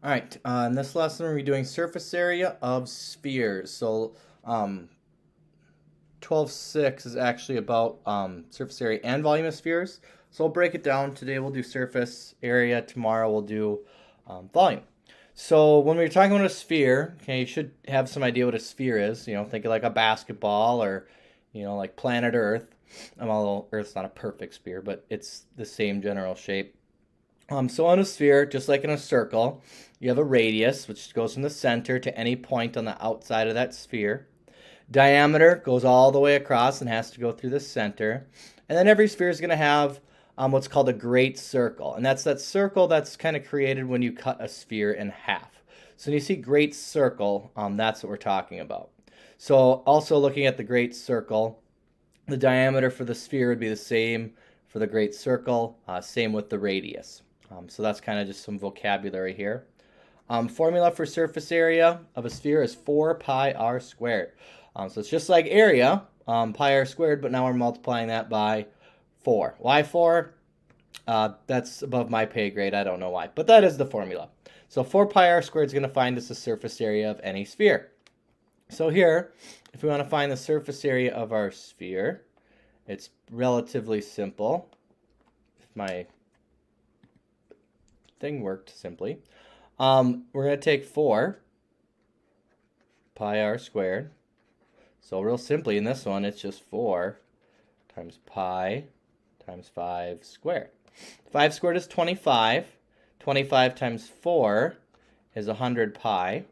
All right, in this lesson we're doing surface area of spheres. So um, 12.6 is actually about surface area and volume of spheres. So we'll break it down. Today we'll do surface area. Tomorrow we'll do volume. So when we're talking about a sphere, okay, you should have some idea what a sphere is. You know, think of like a basketball or, like planet Earth. Although Earth's not a perfect sphere, but it's the same general shape. So on a sphere, just like in a circle, you have a radius, which goes from the center to any point on the outside of that sphere. Diameter goes all the way across and has to go through the center. And then every sphere is going to have what's called a great circle. And that's that circle that's kind of created when you cut a sphere in half. So when you see great circle, that's what we're talking about. So also looking at the great circle, the diameter for the sphere would be the same for the great circle, same with the radius. So that's kind of just some vocabulary here. Formula for surface area of a sphere is 4 pi r squared. So it's just like area, pi r squared, but now we're multiplying that by 4. Why 4? That's above my pay grade. I don't know why, but that is the formula. So 4 pi r squared is going to find us the surface area of any sphere. So here, if we want to find the surface area of our sphere, it's relatively simple. If my thing worked simply. We're going to take 4 pi r squared. So real simply in this one, it's just 4 times pi times 5 squared. 5 squared is 25. 25 times 4 is 100 pi.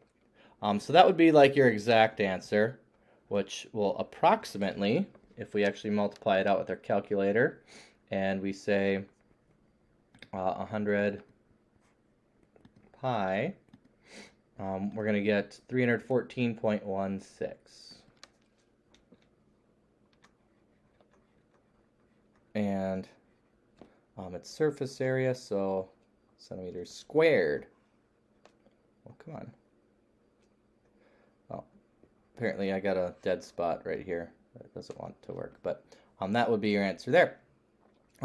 So that would be like your exact answer, which will approximately, if we actually multiply it out with our calculator, and we say 100 pi, we're going to get 314.16. And it's surface area, so centimeters squared. Well, come on. Well, apparently I got a dead spot right here. That doesn't want to work, but that would be your answer there.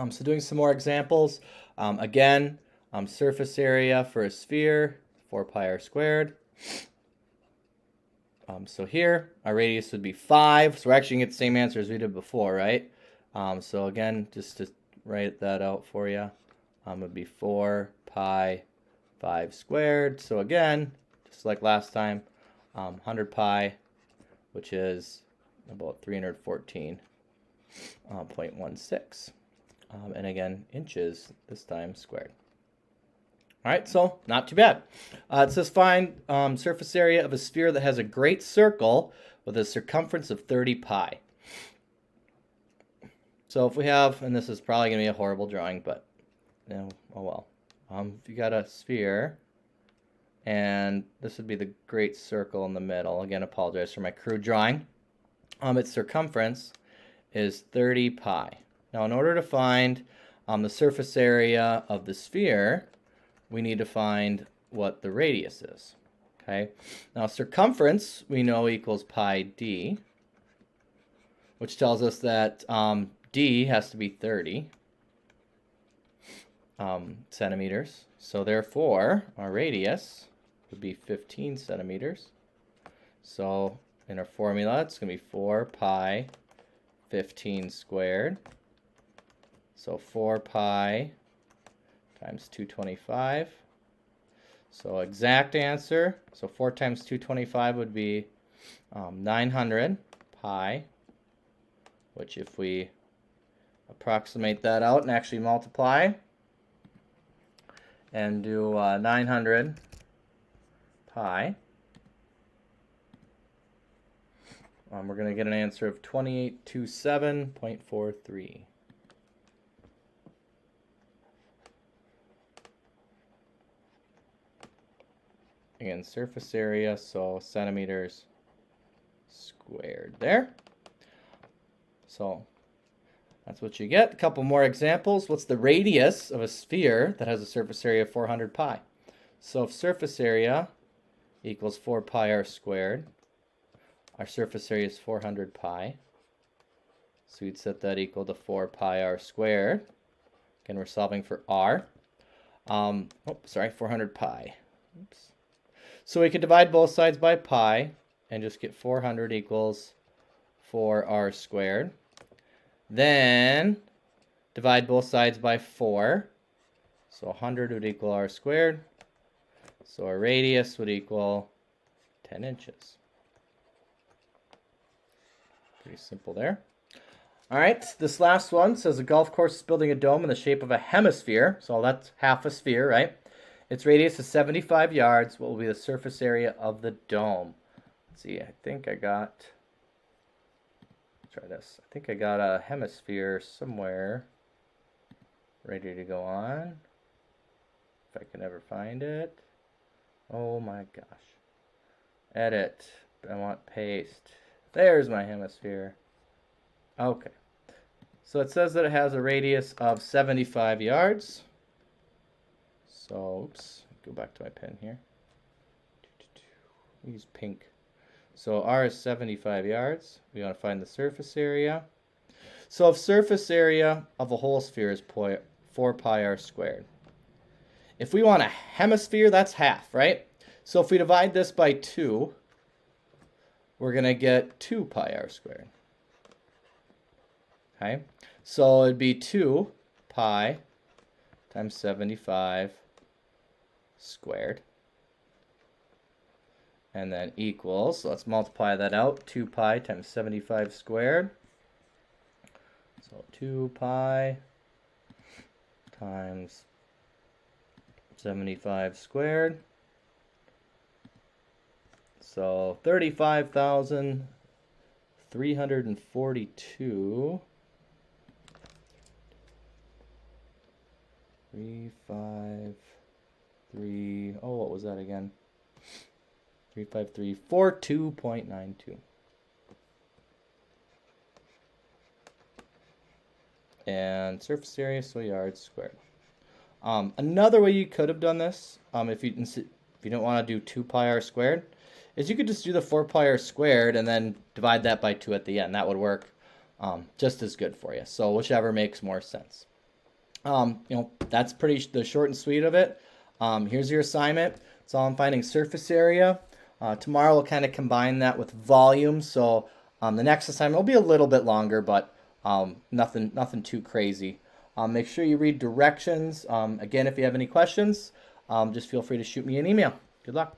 So doing some more examples. Again, surface area for a sphere, 4 pi r squared. So here, our radius would be 5. So we're actually going to get the same answer as we did before, right? So again, just to write that out for you, it would be 4 pi 5 squared. So again, just like last time, 100 pi, which is about 314.16. And again, inches this time squared. All right, so not too bad. It says find surface area of a sphere that has a great circle with a circumference of 30 pi. So if we have, and this is probably going to be a horrible drawing, but oh well. If you got a sphere, and this would be the great circle in the middle. Again, apologize for my crude drawing. Its circumference is 30 pi. Now, in order to find the surface area of the sphere, we need to find what the radius is. Okay. Now, circumference we know equals pi d, which tells us that d has to be 30 centimeters. So therefore, our radius would be 15 centimeters. So in our formula, it's going to be 4 pi 15 squared. So 4 pi times 225. So exact answer, so 4 times 225 would be 900 pi, which if we approximate that out and actually multiply and do 900 pi, we're going to get an answer of 2827.43. Again, surface area, so centimeters squared there. So that's what you get. A couple more examples. What's the radius of a sphere that has a surface area of 400 pi? So if surface area equals 4 pi r squared, our surface area is 400 pi. So we'd set that equal to 4 pi r squared. Again, we're solving for r. 400 pi. Oops. So we could divide both sides by pi and just get 400 equals 4r squared. Then divide both sides by 4. So 100 would equal r squared. So our radius would equal 10 inches. Pretty simple there. All right, this last one says a golf course is building a dome in the shape of a hemisphere. So that's half a sphere, right? Its radius is 75 yards. What will be the surface area of the dome? Let's see, I think I got, try this. I think I got a hemisphere somewhere ready to go on. If I can ever find it. Oh my gosh. Edit. I want paste. There's my hemisphere. Okay. So it says that it has a radius of 75 yards. So, oops, go back to my pen here. Use pink. So R is 75 yards. We want to find the surface area. So if surface area of a whole sphere is 4 pi r squared. If we want a hemisphere, that's half, right? So if we divide this by 2, we're going to get 2 pi r squared. Okay, so it'd be 2 pi times 75 squared. And then equals, so let's multiply that out, 2 pi times 75 squared. So 2 pi times 75 squared. So 35,342. 353. Oh, what was that again? 35342.92. And surface area, so yards squared. Another way you could have done this, if you don't want to do 2 pi r squared, is you could just do the 4 pi r squared and then divide that by 2 at the end. That would work just as good for you. So whichever makes more sense. That's pretty the short and sweet of it. Here's your assignment. So I'm finding surface area. Tomorrow we'll kind of combine that with volume. So the next assignment will be a little bit longer, but nothing too crazy. Make sure you read directions. Again, if you have any questions, just feel free to shoot me an email. Good luck.